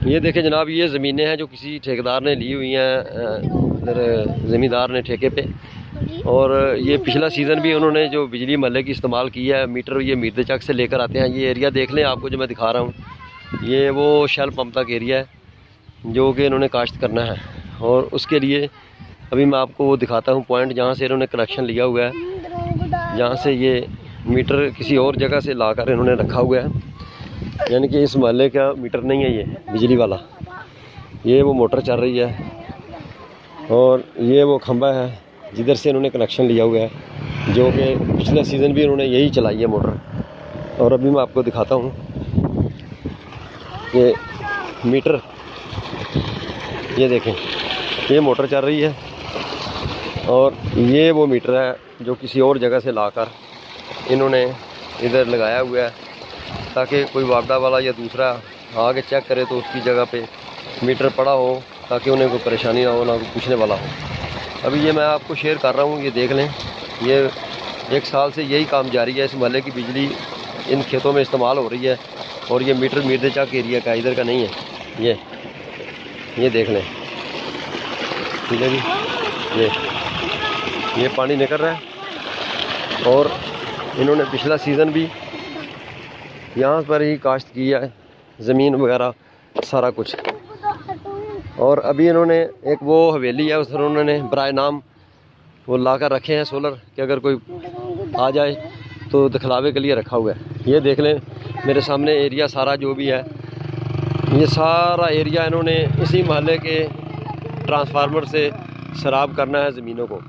ये देखें जनाब, ये ज़मीनें हैं जो किसी ठेकेदार ने ली हुई हैं, ज़मींदार ने ठेके पे। और ये पिछला सीज़न भी उन्होंने जो बिजली महल्ले की इस्तेमाल की है, मीटर ये मीरदे चक से लेकर आते हैं। ये एरिया देख लें, आपको जो मैं दिखा रहा हूँ, ये वो शेल पंप तक एरिया है जो कि इन्होंने काश्त करना है। और उसके लिए अभी मैं आपको वो दिखाता हूँ पॉइंट जहाँ से इन्होंने कनेक्शन लिया हुआ है, जहाँ से ये मीटर किसी और जगह से लाकर इन्होंने रखा हुआ है। यानी कि इस महल्ले का मीटर नहीं है ये बिजली वाला। ये वो मोटर चल रही है और ये वो खंभा है जिधर से इन्होंने कनेक्शन लिया हुआ है, जो कि पिछले सीज़न भी उन्होंने यही चलाई है मोटर। और अभी मैं आपको दिखाता हूँ ये मीटर, ये देखें, ये मोटर चल रही है और ये वो मीटर है जो किसी और जगह से लाकर इन्होंने इधर लगाया हुआ है, ताकि कोई वापडा वाला या दूसरा आके चेक करे तो उसकी जगह पे मीटर पड़ा हो, ताकि उन्हें कोई परेशानी ना हो, ना कोई पूछने वाला हो। अभी ये मैं आपको शेयर कर रहा हूँ, ये देख लें। ये 1 साल से यही काम जारी है। इस महल्ले की बिजली इन खेतों में इस्तेमाल हो रही है और ये मीटर मीरदे चक एरिया का, इधर का नहीं है। ये देख लें, ठीक है जी। ये पानी निकल रहा है और इन्होंने पिछला सीज़न भी यहाँ पर ही काश्त किया है, ज़मीन वगैरह सारा कुछ। और अभी इन्होंने एक वो हवेली है, उस पर उन्होंने बराए नाम वो ला कर रखे हैं सोलर, कि अगर कोई आ जाए तो दिखलावे के लिए रखा हुआ है। ये देख लें मेरे सामने एरिया सारा जो भी है, ये सारा एरिया इन्होंने इसी महल्ले के ट्रांसफार्मर से सराब करना है ज़मीनों को।